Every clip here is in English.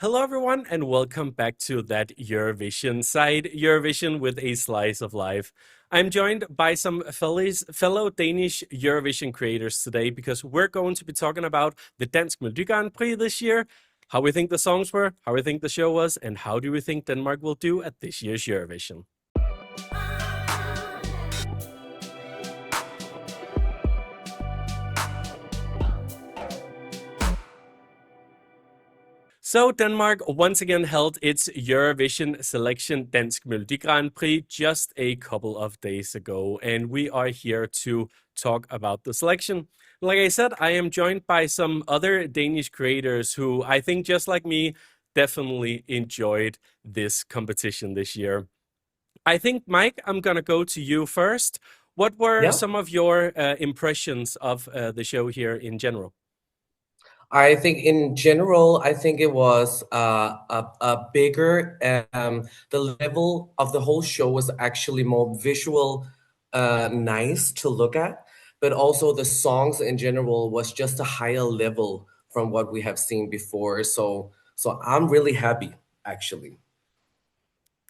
Hello, everyone, and welcome back to that Eurovision side, Eurovision with a slice of life. I'm joined by some fellow Danish Eurovision creators today because we're going to be talking about the Dansk Melodi Prix this year, how we think the songs were, how we think the show was, and how do we think Denmark will do at this year's Eurovision. So Denmark once again held its Eurovision selection Dansk Melodi Prix just a couple of days ago, and we are here to talk about the selection. Like I said, I am joined by some other Danish creators who I think, just like me, definitely enjoyed this competition this year. I think, Mike, I'm gonna go to you first. What were Yeah, some of your impressions of the show here in general? I think in general, I think it was a bigger, the level of the whole show was actually more visual, nice to look at, but also the songs in general was just a higher level from what we have seen before. So I'm really happy, actually.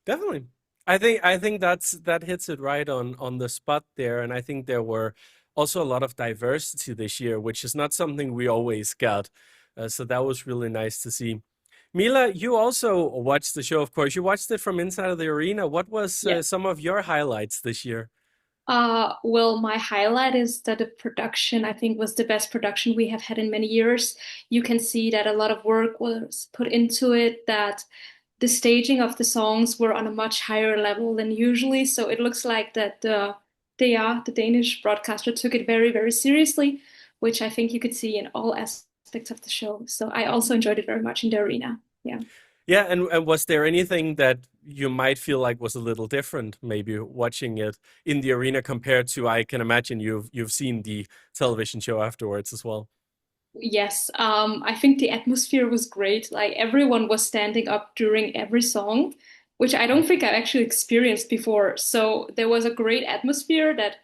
Definitely. I think that hits it right on the spot there. And I think there were also a lot of diversity this year, which is not something we always got. So that was really nice to see. Mila, you also watched the show, of course. You watched it from inside of the arena. What was Yeah. some of your highlights this year? Well, my highlight is that the production, I think, was the best production we have had in many years. You can see that a lot of work was put into it, that the staging of the songs were on a much higher level than usually. So it looks like that the Danish broadcaster, took it very, very seriously, which I think you could see in all aspects of the show. So I also enjoyed it very much in the arena. Yeah. Yeah, and was there anything that you might feel like was a little different, maybe watching it in the arena compared to, I can imagine you've seen the television show afterwards as well. Yes, I think the atmosphere was great. Like everyone was standing up during every song, which I don't think I've actually experienced before. So there was a great atmosphere that,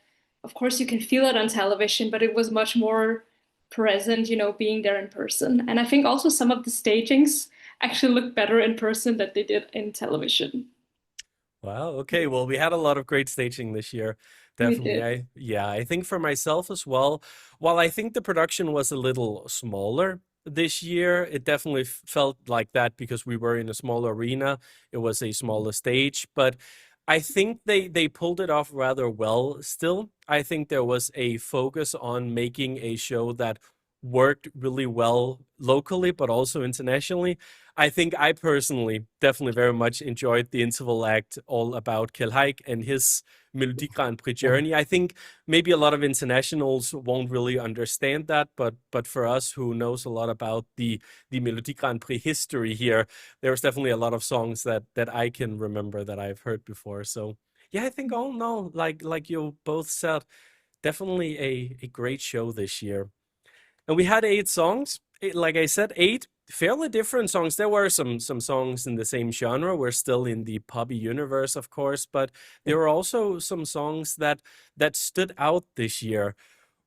of course, you can feel it on television, but it was much more present, being there in person. And I think also some of the stagings actually look better in person than they did in television. Wow. Okay. Well, we had a lot of great staging this year. We Definitely. did. I think for myself as well, while I think the production was a little smaller this year, it definitely felt like that because we were in a small arena. It was a smaller stage, but I think they pulled it off rather well still. I think there was a focus on making a show that worked really well locally, but also internationally. I think I personally definitely very much enjoyed the interval act all about Kjell and his Melodi Grand Prix journey. I think maybe a lot of internationals won't really understand that, but for us who knows a lot about the Melodi Grand Prix history here, there's definitely a lot of songs that I can remember that I've heard before. So yeah, I think all in all, like you both said, definitely a great show this year. And we had eight songs. Like I said, eight fairly different songs. There were some songs in the same genre. We're still in the poppy universe, of course, but there were also some songs that stood out this year.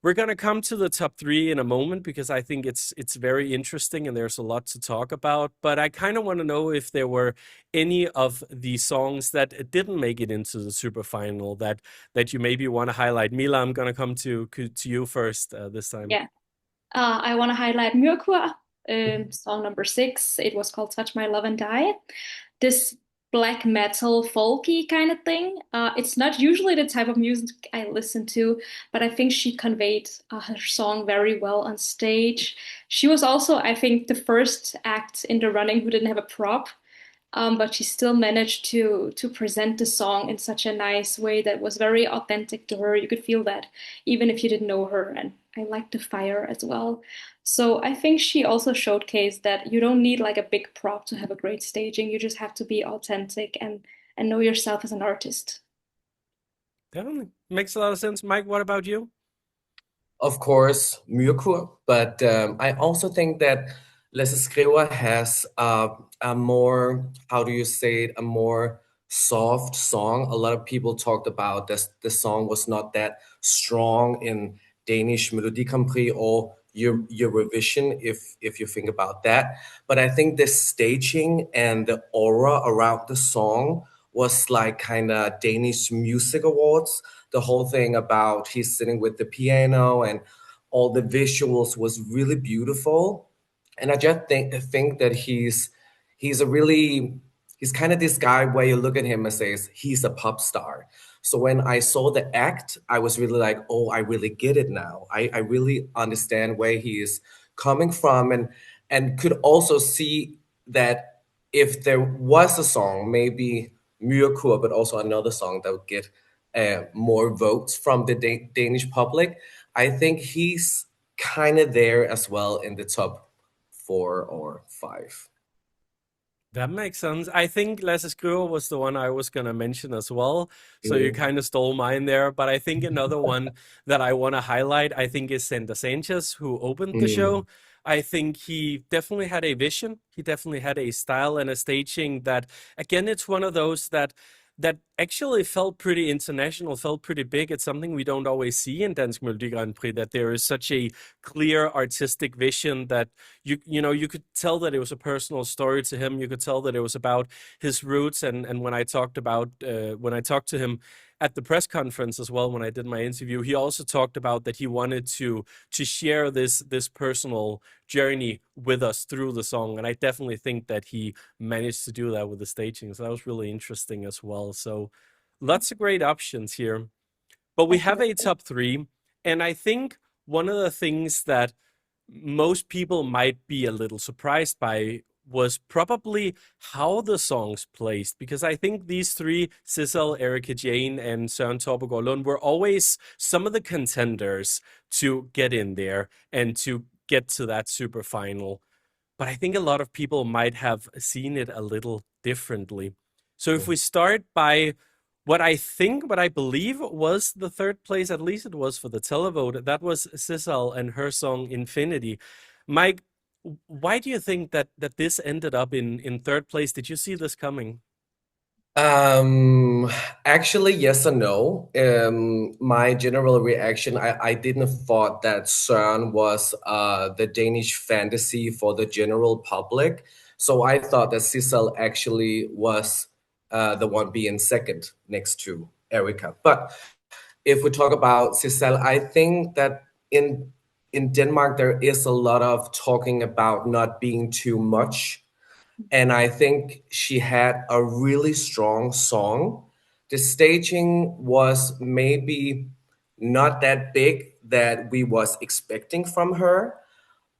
We're gonna come to the top three in a moment because I think it's very interesting and there's a lot to talk about. But I kind of want to know if there were any of the songs that didn't make it into the super final that you maybe want to highlight. Mila, I'm gonna come to you first this time. Yeah. I want to highlight Myrkur, song number 6. It was called Touch My Love and Die. This black metal folky kind of thing. It's not usually the type of music I listen to, but I think she conveyed her song very well on stage. She was also, I think, the first act in the running who didn't have a prop. But she still managed to present the song in such a nice way that was very authentic to her. You could feel that even if you didn't know her. And I liked the fire as well. So I think she also showcased that you don't need like a big prop to have a great staging. You just have to be authentic and know yourself as an artist. Definitely. Makes a lot of sense. Mike, what about you? Of course, Myrkur, but I also think that Lasse Skriver has a more, how do you say it, a more soft song. A lot of people talked about this. The song was not that strong in Danish Melodi Grand Prix or Eurovision, if you think about that. But I think the staging and the aura around the song was like kind of Danish Music Awards. The whole thing about he's sitting with the piano and all the visuals was really beautiful. And I just think that he's a really he's kind of this guy where you look at him and says he's a pop star. So when I saw the act, I was really like, oh, I really get it now. I really understand where he is coming from, and could also see that if there was a song, maybe Myrkur, but also another song that would get more votes from the Danish public, I think he's kind of there as well in the top 4 or 5. That makes sense. I think Lasse Skriver was the one I was going to mention as well. So you kind of stole mine there. But I think another one that I want to highlight, I think, is Sandra Sanchez, who opened the show. I think he definitely had a vision. He definitely had a style and a staging that, again, it's one of those that actually felt pretty international, felt pretty big. It's something we don't always see in Dansk Melodi Grand Prix, that there is such a clear artistic vision that you could tell that it was a personal story to him. You could tell that it was about his roots. And when I talked to him at the press conference as well, when I did my interview, he also talked about that he wanted to share this personal journey with us through the song. And I definitely think that he managed to do that with the staging. So that was really interesting as well. So lots of great options here. But we have a top 3. And I think one of the things that most people might be a little surprised by was probably how the songs placed, because I think these 3, Sissel, Erika Jane, and Søren Torpegaard Lund, were always some of the contenders to get in there and to get to that super final. But I think a lot of people might have seen it a little differently. So if we start by what I believe was the 3rd place, at least it was for the televote, that was Sissel and her song Infinity. Mike, why do you think that this ended up in 3rd place? Did you see this coming? Actually, yes and no. My general reaction, I didn't thought that Søren was the Danish fantasy for the general public. So I thought that Sissel actually was the one being second next to Erika. But if we talk about Sissel, I think that in Denmark there is a lot of talking about not being too much. And I think she had a really strong song. The staging was maybe not that big that we was expecting from her,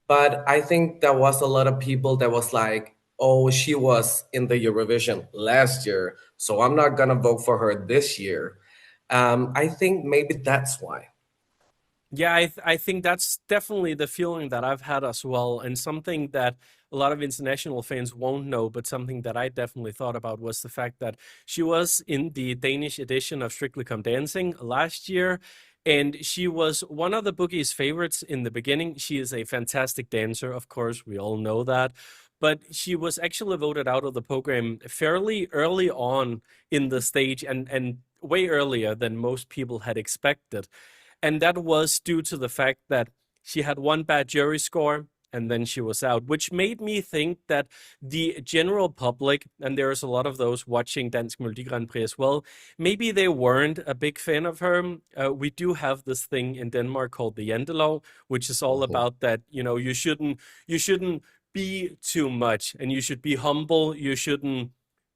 but I think there was a lot of people that was like, oh, she was in the Eurovision last year, so I'm not gonna vote for her this year. I think maybe that's why. Yeah, I think that's definitely the feeling that I've had as well. And something that a lot of international fans won't know, but something that I definitely thought about was the fact that she was in the Danish edition of Strictly Come Dancing last year. And she was one of the bookies' favorites in the beginning. She is a fantastic dancer, of course, we all know that. But she was actually voted out of the program fairly early on in the stage, and way earlier than most people had expected. And that was due to the fact that she had one bad jury score and then she was out, which made me think that the general public, and there's a lot of those watching Dansk Melodi Grand Prix as well, maybe they weren't a big fan of her. We do have this thing in Denmark called the Jantelov, which is all about that, you shouldn't be too much, and you should be humble. You shouldn't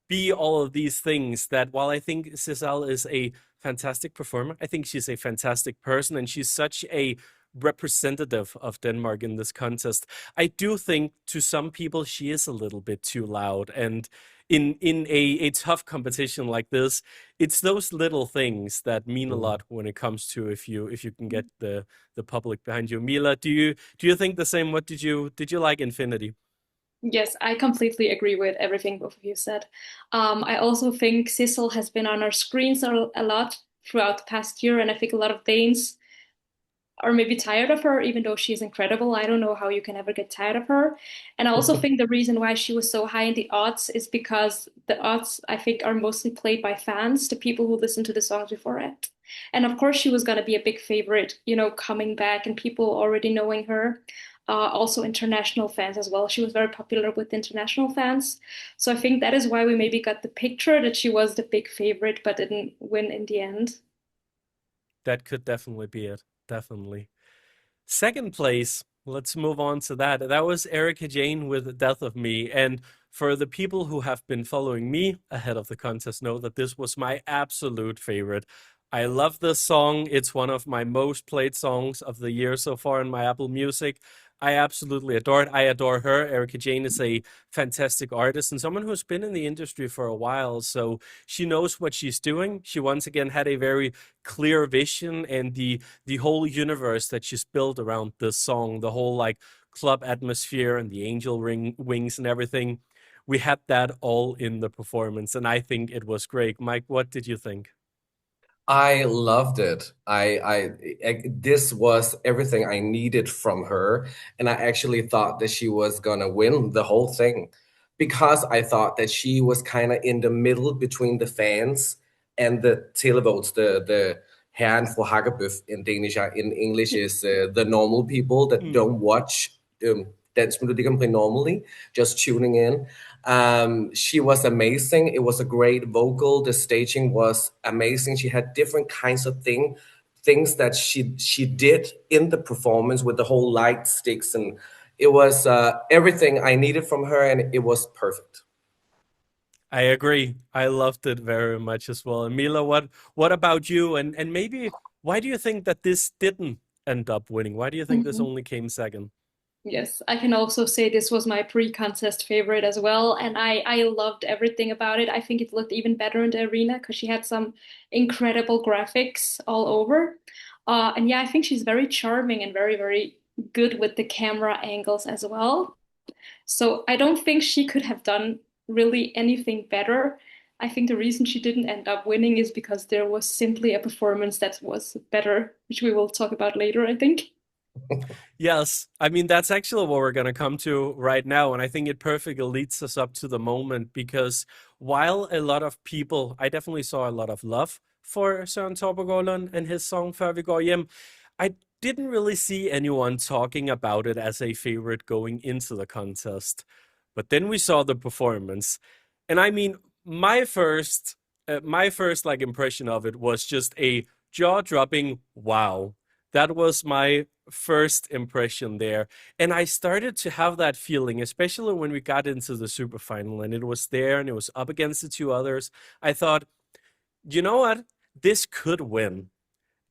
be all of these things. That while I think Sissel is a fantastic performer, I think she's a fantastic person, and she's such a representative of Denmark in this contest. I do think to some people she is a little bit too loud, and in a tough competition like this, it's those little things that mean a lot when it comes to if you can get the public behind you. Mila, do you think the same? What did you like Infinity? Yes, I completely agree with everything both of you said. I also think Sissel has been on our screens a lot throughout the past year, and I think a lot of Danes or maybe tired of her, even though she's incredible. I don't know how you can ever get tired of her. And I also think the reason why she was so high in the odds is because the odds, I think, are mostly played by fans, the people who listen to the songs before it. And of course, she was going to be a big favorite, coming back and people already knowing her. Also international fans as well. She was very popular with international fans. So I think that is why we maybe got the picture that she was the big favorite, but didn't win in the end. That could definitely be it. Definitely. Second place, let's move on to that. That was Erika Jayne with Death of Me. And for the people who have been following me ahead of the contest know that this was my absolute favorite. I love this song. It's one of my most played songs of the year so far in my Apple Music. I absolutely adore it. I adore her. Erika Jayne is a fantastic artist and someone who's been in the industry for a while. So she knows what she's doing. She once again had a very clear vision, and the whole universe that she's built around this song, the whole like club atmosphere and the angel wings and everything. We had that all in the performance, and I think it was great. Mike, what did you think? I loved it. This was everything I needed from her, and I actually thought that she was gonna win the whole thing because I thought that she was kind of in the middle between the fans and the televotes, the herren fru Hakkebøf in Danish. In English is the normal people that don't watch Dansk Melodi normally, just tuning in. She was amazing. It was a great vocal. The staging was amazing. She had different kinds of things that she did in the performance with the whole light sticks, and it was everything I needed from her, and it was perfect. I agree. I loved it very much as well. And Mila, what about you? And maybe why do you think that this didn't end up winning? Why do you think this Mhm. only came second? Yes, I can also say this was my pre-contest favorite as well, and I loved everything about it. I think it looked even better in the arena because she had some incredible graphics all over. And yeah, I think she's very charming and very, very good with the camera angles as well. So I don't think she could have done really anything better. I think the reason she didn't end up winning is because there was simply a performance that was better, which we will talk about later, I think. Yes, I mean, that's actually what we're going to come to right now. And I think it perfectly leads us up to the moment because while a lot of people, I definitely saw a lot of love for Søren Torpegaard Lund and his song Før vi går hjem, I didn't really see anyone talking about it as a favorite going into the contest. But then we saw the performance. And I mean, my first like impression of it was just a jaw-dropping wow. That was my first impression there. And I started to have that feeling, especially when we got into the super final and it was there and it was up against the two others. I thought, you know what? This could win.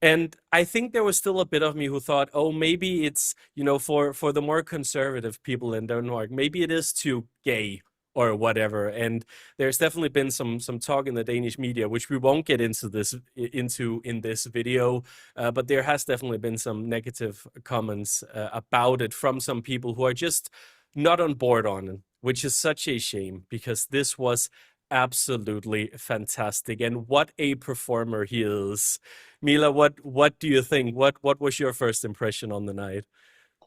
And I think there was still a bit of me who thought, oh, maybe it's, for the more conservative people in Denmark, maybe it is too gay or whatever. And there's definitely been some talk in the Danish media, which we won't get into in this video, but there has definitely been some negative comments about it from some people who are just not on board on it, which is such a shame because this was absolutely fantastic. And what a performer he is. Mila, what do you think? What was your first impression on the night?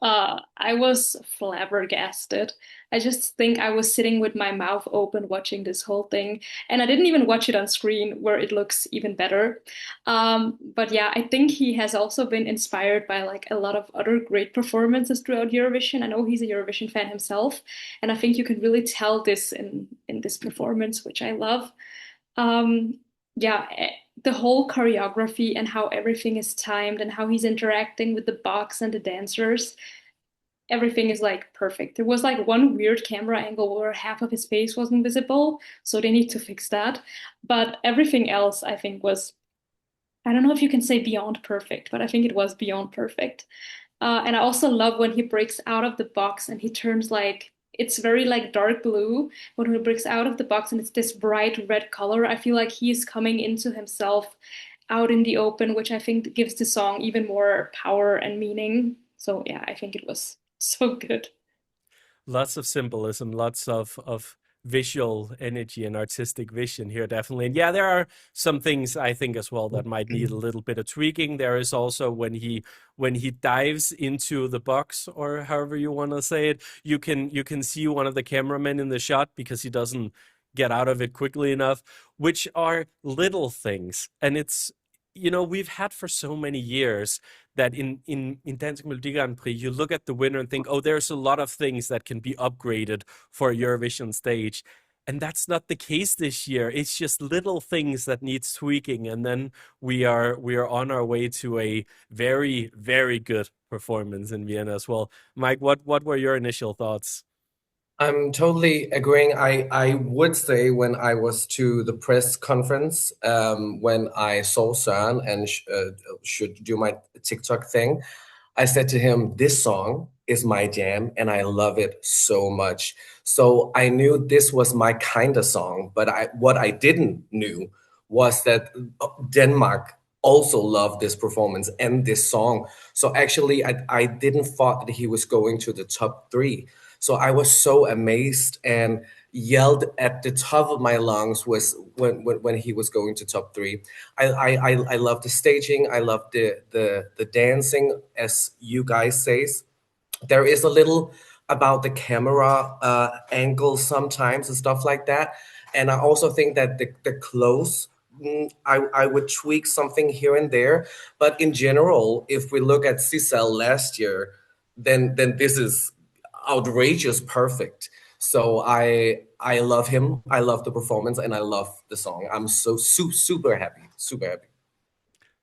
I was flabbergasted. I just think I was sitting with my mouth open watching this whole thing, and I didn't even watch it on screen where it looks even better. But yeah, I think he has also been inspired by like a lot of other great performances throughout Eurovision. I know he's a Eurovision fan himself, and I think you can really tell this in this performance, which I love. Um, yeah, the whole choreography and how everything is timed and how he's interacting with the box and the dancers, everything is like perfect. There was like one weird camera angle where half of his face wasn't visible, so they need to fix that. But everything else, I think, was, I don't know if you can say beyond perfect, but I think it was beyond perfect. And I also love when he breaks out of the box and he turns like, it's very like dark blue when he breaks out of the box and it's this bright red color. I feel like he's coming into himself out in the open, which I think gives the song even more power and meaning. So yeah, I think it was so good. Lots of symbolism, lots of visual energy and artistic vision here, definitely. And yeah, there are some things I think as well that might need a little bit of tweaking. There is also when he dives into the box, or however you want to say it, you can see one of the cameramen in the shot because he doesn't get out of it quickly enough, which are little things. And it's, we've had for so many years that in Dansk Melodi Grand Prix, you look at the winner and think, oh, there's a lot of things that can be upgraded for a Eurovision stage. And that's not the case this year. It's just little things that needs tweaking. And then we are on our way to a very, very good performance in Vienna as well. Mike, what were your initial thoughts? I'm totally agreeing. I would say when I was to the press conference, when I saw Søren and should do my TikTok thing, I said to him, this song is my jam and I love it so much. So I knew this was my kind of song, but what I didn't knew was that Denmark also loved this performance and this song. So actually, I didn't thought that he was going to the top 3. So I was so amazed and yelled at the top of my lungs was when he was going to top 3. I love the staging. I love the dancing, as you guys say. There is a little about the camera angle sometimes and stuff like that. And I also think that the clothes, I would tweak something here and there. But in general, if we look at Sissel last year, then this is outrageous perfect. So I love him. I love the performance and I love the song. I'm so super happy. Super happy.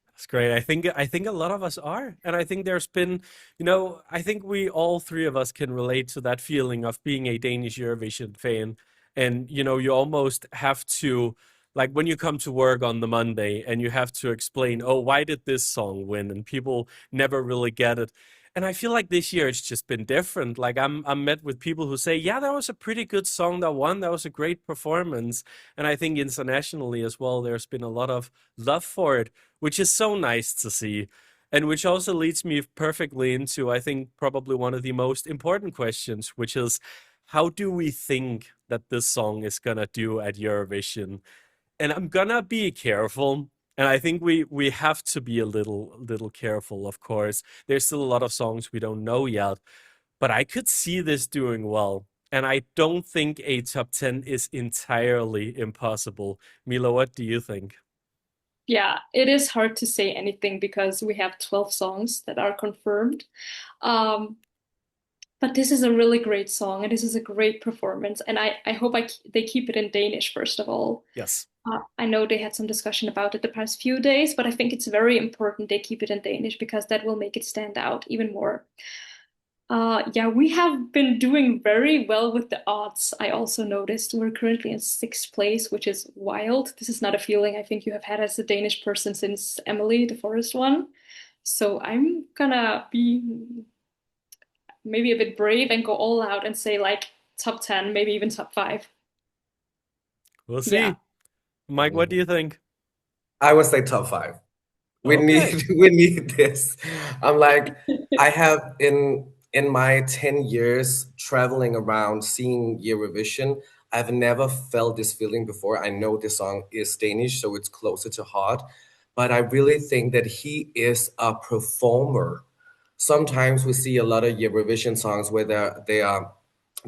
That's great. I think a lot of us are. And I think there's been, I think we all three of us can relate to that feeling of being a Danish Eurovision fan. And, you almost have to, like when you come to work on the Monday and you have to explain, oh, why did this song win? And people never really get it. And I feel like this year it's just been different. Like I'm met with people who say, yeah, that was a pretty good song that won. That was a great performance. And I think internationally as well, there's been a lot of love for it, which is so nice to see. And which also leads me perfectly into, I think, probably one of the most important questions, which is, how do we think that this song is gonna do at Eurovision? And I'm gonna be careful. And I think we have to be a little careful, of course. There's still a lot of songs we don't know yet, but I could see this doing well. And I don't think a top 10 is entirely impossible. Mila, what do you think? Yeah, it is hard to say anything because we have 12 songs that are confirmed. But this is a really great song and this is a great performance. And I hope they keep it in Danish, first of all. Yes. I know they had some discussion about it the past few days, but I think it's very important they keep it in Danish because that will make it stand out even more. Yeah, we have been doing very well with the odds. I also noticed we're currently in 6th place, which is wild. This is not a feeling I think you have had as a Danish person since Emily, the Forest one. So I'm gonna be maybe a bit brave and go all out and say like top 10, maybe even top 5. We'll see. Yeah. Mike, what do you think? I would say top 5. We need this. I'm like, I have in my 10 years traveling around seeing Eurovision, I've never felt this feeling before. I know this song is Danish, so it's closer to heart, but I really think that he is a performer. Sometimes we see a lot of Eurovision songs where they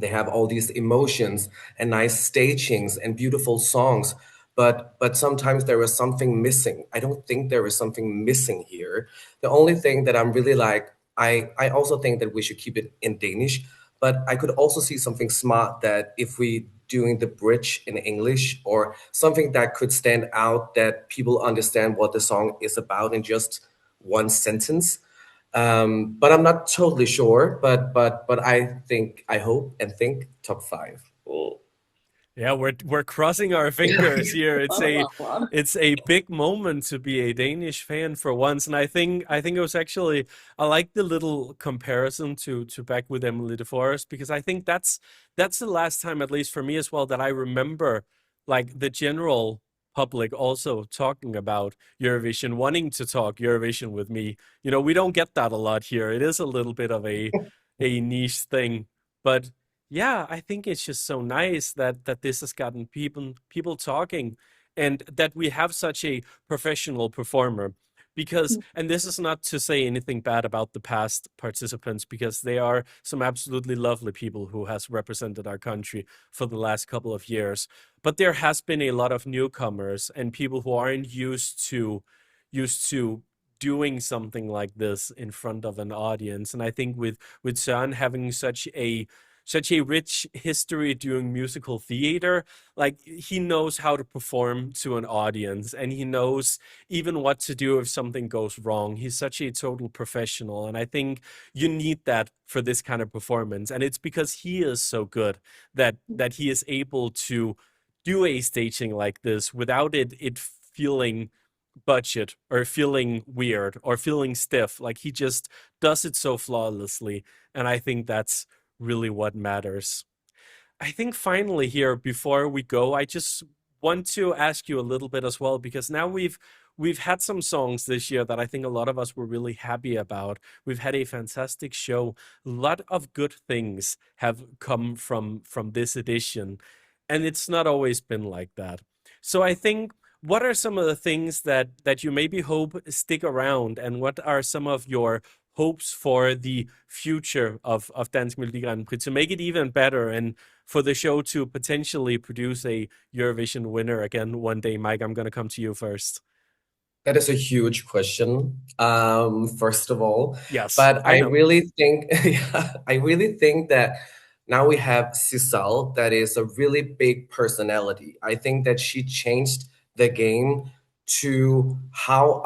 have all these emotions and nice stagings and beautiful songs, but sometimes there is something missing. I don't think there is something missing here. The only thing that I'm really like, I also think that we should keep it in Danish, but I could also see something smart that if we doing the bridge in English or something that could stand out that people understand what the song is about in just one sentence. But I'm not totally sure, but I hope and think top 5. Oh. Yeah, we're crossing our fingers here. It's a big moment to be a Danish fan for once, and I think it was actually, I like the little comparison to back with Emily de Forest, because I think that's the last time, at least for me as well, that I remember like the general public also talking about Eurovision, wanting to talk Eurovision with me. We don't get that a lot here. It is a little bit of a niche thing, but yeah, I think it's just so nice that this has gotten people talking, and that we have such a professional performer. Because, and this is not to say anything bad about the past participants, because they are some absolutely lovely people who has represented our country for the last couple of years. But there has been a lot of newcomers and people who aren't used to doing something like this in front of an audience. And I think with Søren having such a rich history doing musical theater, like he knows how to perform to an audience, and he knows even what to do if something goes wrong. He's such a total professional, and I think you need that for this kind of performance. And it's because he is so good that he is able to do a staging like this without it feeling budget or feeling weird or feeling stiff. Like he just does it so flawlessly, and I think that's really what matters. I think finally here, before we go, I just want to ask you a little bit as well, because now we've had some songs this year that I think a lot of us were really happy about. We've had a fantastic show. A lot of good things have come from this edition, and it's not always been like that. So I think, what are some of the things that you maybe hope stick around, and what are some of your hopes for the future of Dansk Melodi Grand Prix to make it even better, and for the show to potentially produce a Eurovision winner again one day? Mike, I'm going to come to you first. That is a huge question, first of all. Yes, But I I know. really think, I really think that now we have Sissal, that is a really big personality. I think that she changed the game to how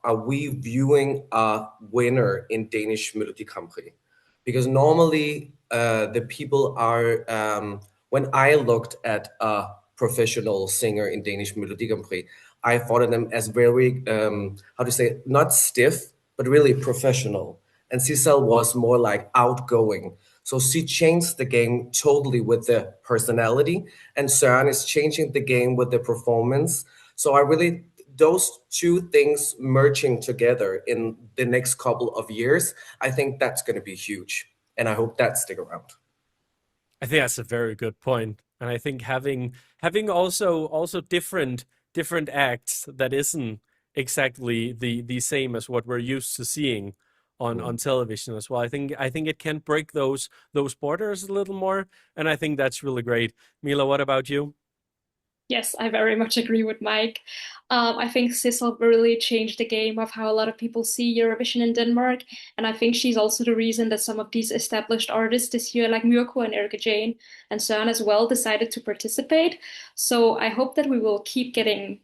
are we viewing a winner in Danish Melodi Grand Prix. Because normally the people are, when I looked at a professional singer in Danish Melodi Grand Prix, I thought of them as very, how to say, not stiff, but really professional. And Sissel was more like outgoing. So she changed the game totally with the personality, and Søren is changing the game with the performance. So I really, those two things merging together in the next couple of years, I think that's going to be huge. And I hope that stick around. I think that's a very good point. And I think having also different acts that isn't exactly the same as what we're used to seeing on television as well. I think it can break those borders a little more, and I think that's really great. Mila, what about you? Yes, I very much agree with Mike. I think Sissel really changed the game of how a lot of people see Eurovision in Denmark, and I think she's also the reason that some of these established artists this year, like Myrko and Erika Jane and Søren as well, decided to participate. So I hope that we will keep getting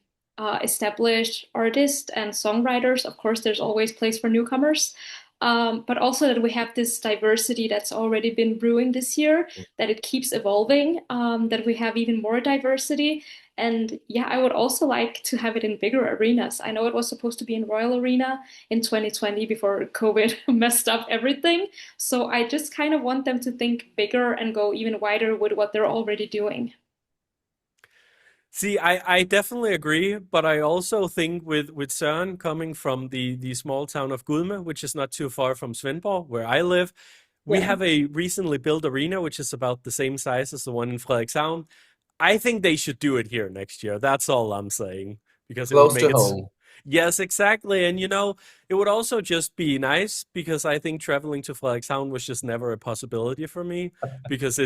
established artists and songwriters. Of course, there's always place for newcomers, but also that we have this diversity that's already been brewing this year, that it keeps evolving, that we have even more diversity. And yeah, I would also like to have it in bigger arenas. I know it was supposed to be in Royal Arena in 2020 before COVID messed up everything. So I just kind of want them to think bigger and go even wider with what they're already doing. See, I definitely agree, but I also think with Søren coming from the small town of Gudme, which is not too far from Svendborg, where I live, we Yeah. have a recently built arena which is about the same size as the one in Frederikshavn. I think they should do it here next year. That's all I'm saying, because it would Close make to it. home. Yes, exactly. And it would also just be nice, because I think traveling to Frederikshavn was just never a possibility for me, because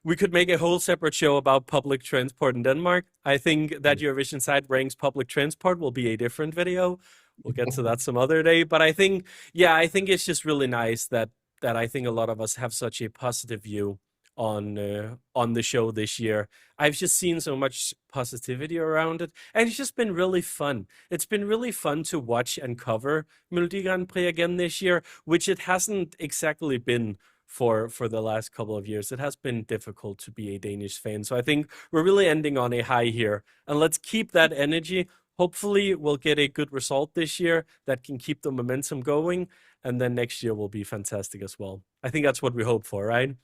we could make a whole separate show about public transport in Denmark. I think that Eurovision side ranks public transport will be a different video. We'll get to that some other day. But I think it's just really nice that I think a lot of us have such a positive view on the show this year. I've just seen so much positivity around it, and it's just been really fun. It's been really fun to watch and cover Melodi Grand Prix again this year, which it hasn't exactly been for the last couple of years. It has been difficult to be a Danish fan. So I think we're really ending on a high here, and let's keep that energy. Hopefully we'll get a good result this year that can keep the momentum going, and then next year will be fantastic as well. I think that's what we hope for, right?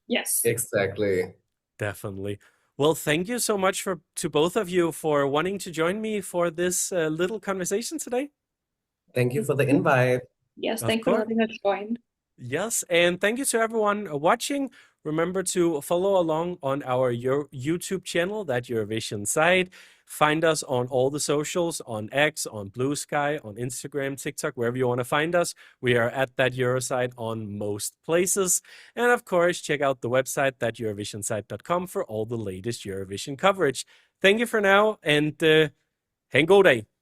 Yes. Exactly. Definitely. Well, thank you so much to both of you for wanting to join me for this little conversation today. Thank you for the invite. Yes, Of thanks for course. letting us join. Yes, and thank you to everyone watching. Remember to follow along on our YouTube channel, that Eurovision site. Find us on all the socials, on X, on Blue Sky, on Instagram, TikTok, wherever you want to find us. We are at That Eurosite on most places. And of course, check out the website, thateurovisionsite.com, for all the latest Eurovision coverage. Thank you for now, and have en god dag.